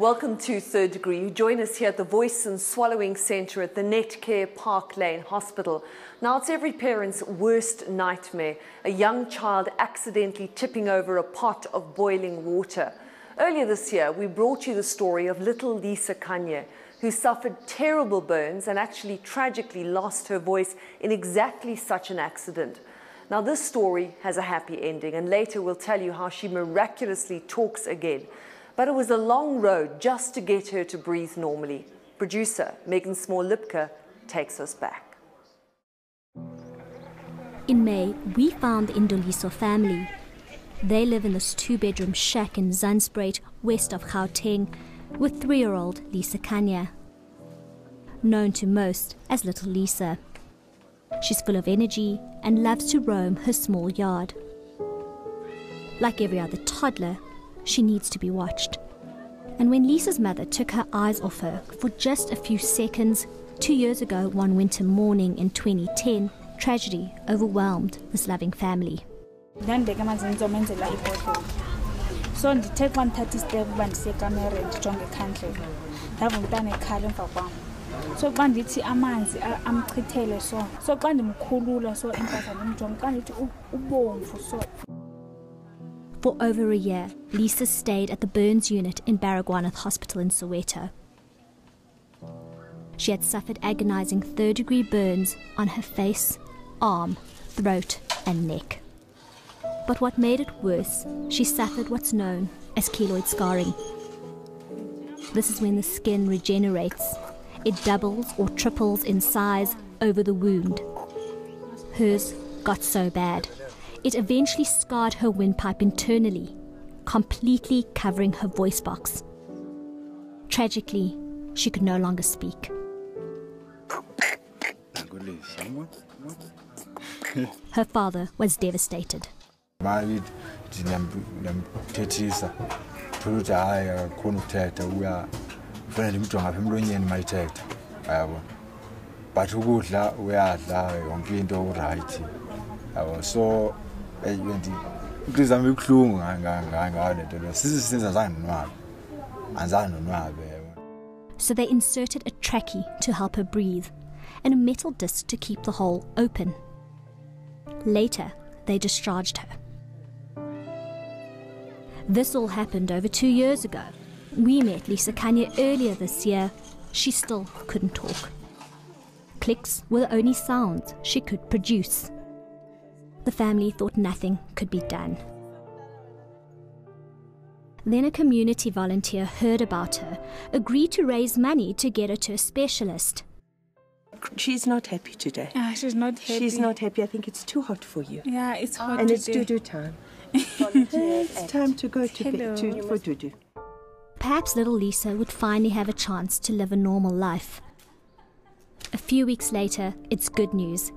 Welcome to Third Degree. You join us here at the Voice and Swallowing Centre at the Netcare Park Lane Hospital. Now, it's every parent's worst nightmare, a young child accidentally tipping over a pot of boiling water. Earlier this year, we brought you the story of little Lisakhanye, who suffered terrible burns and actually tragically lost her voice in exactly such an accident. Now, this story has a happy ending, and later we'll tell you how she miraculously talks again. But it was a long road just to get her to breathe normally. Producer Megan Small-Lipka takes us back. In May, we found the Ndoliso family. They live in this two-bedroom shack in Zandspruit, west of Gauteng, with 3-year-old Lisakhanye, known to most as Little Lisa. She's full of energy and loves to roam her small yard. Like every other toddler, she needs to be watched. And when Lisa's mother took her eyes off her for just a few seconds, 2 years ago, one winter morning in 2010, tragedy overwhelmed this loving family. So ndithe 130 step bandisecamera ndijonge ekhandlela ndava umntana ekhala emva kwam so xa ndithi amanzi amchithele so xa ndimkhulula so impahla ndimjonge xa ndithi ubomvu so. For over a year, Lisa stayed at the burns unit in Baragwanath Hospital in Soweto. She had suffered agonizing third-degree burns on her face, arm, throat and neck. But what made it worse, she suffered what's known as keloid scarring. This is when the skin regenerates. It doubles or triples in size over the wound. Hers got so bad, it eventually scarred her windpipe internally, completely covering her voice box. Tragically, she could no longer speak. Her father was devastated. So So they inserted a trachea to help her breathe and a metal disc to keep the hole open. Later, they discharged her. This all happened over 2 years ago. We met Lisakhanye earlier this year. She still couldn't talk. Clicks were the only sounds she could produce. The family thought nothing could be done. Then a community volunteer heard about her, agreed to raise money to get her to a specialist. She's not happy today. She's not happy. She's not happy. I think it's too hot for you. Yeah, it's hot and today. it's doo-doo time. It's time to go to bed for doo-doo. Perhaps little Lisa would finally have a chance to live a normal life. A few weeks later, it's good news.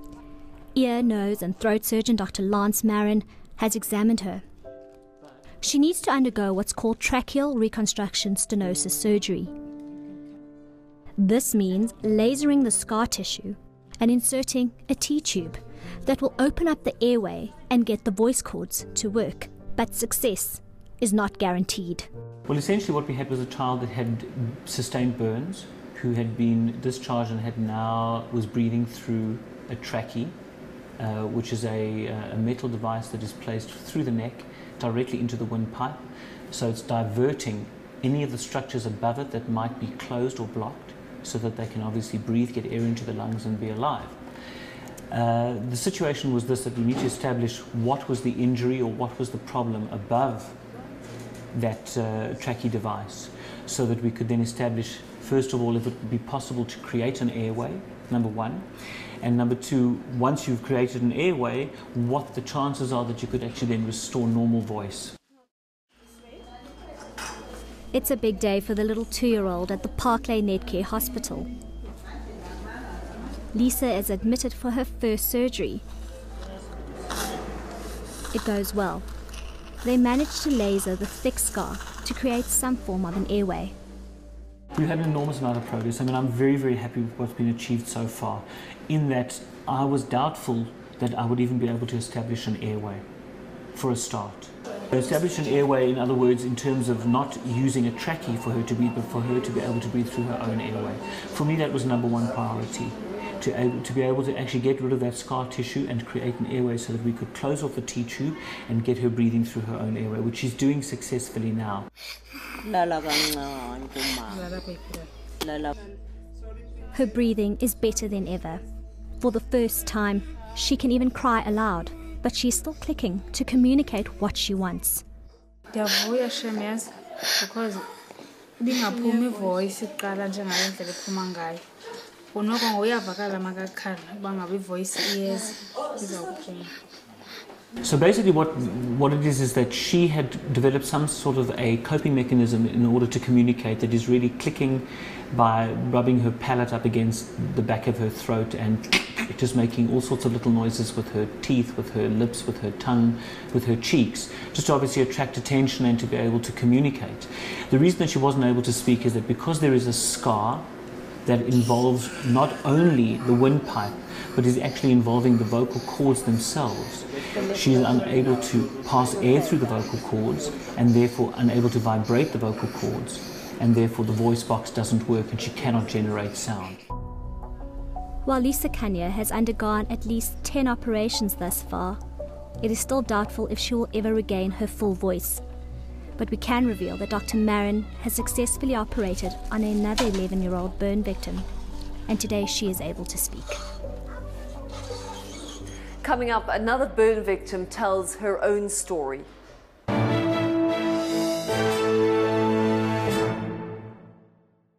Ear, nose and throat surgeon Dr. Lance Marin has examined her. She needs to undergo what's called tracheal reconstruction stenosis surgery. This means lasering the scar tissue and inserting a T-tube that will open up the airway and get the voice cords to work. But success is not guaranteed. Well, essentially what we had was a child that had sustained burns, who had been discharged and was breathing through a trachea, which is a metal device that is placed through the neck directly into the windpipe. So it's diverting any of the structures above it that might be closed or blocked so that they can obviously breathe, get air into the lungs and be alive. The situation was this, that we need to establish what was the injury or what was the problem above that trachea device, so that we could then establish, first of all, if it would be possible to create an airway, number one, and number two, once you've created an airway, what the chances are that you could actually then restore normal voice. It's a big day for the little 2-year-old at the Park Lane Netcare Hospital. Lisa is admitted for her first surgery. It goes well. They managed to laser the thick scar to create some form of an airway. We've had an enormous amount of progress. I mean, I'm very, very happy with what's been achieved so far, in that I was doubtful that I would even be able to establish an airway for a start. Establish an airway, in other words, in terms of not using a trachea for her to breathe, but for her to be able to breathe through her own airway. For me, that was #1 priority. To be able to actually get rid of that scar tissue and create an airway so that we could close off the T-tube and get her breathing through her own airway, which she's doing successfully now. Her breathing is better than ever. For the first time, she can even cry aloud, but she's still clicking to communicate what she wants. Ndiyavuya Shemes because ibingaphumi voice iqala njengale ndlela ephuma ngayo. Unoko ngoyavakala makakhala uba ngabe ivoice iyeza izawuphuma. So basically what it is that she had developed some sort of a coping mechanism in order to communicate that is really clicking by rubbing her palate up against the back of her throat and just making all sorts of little noises with her teeth, with her lips, with her tongue, with her cheeks, just to obviously attract attention and to be able to communicate. The reason that she wasn't able to speak is that because there is a scar that involves not only the windpipe, but is actually involving the vocal cords themselves. She is unable to pass air through the vocal cords and therefore unable to vibrate the vocal cords, and therefore the voice box doesn't work and she cannot generate sound. While Lisakhanye has undergone at least 10 operations thus far, it is still doubtful if she will ever regain her full voice. But we can reveal that Dr. Marin has successfully operated on another 11-year-old burn victim, and today she is able to speak. Coming up, another burn victim tells her own story.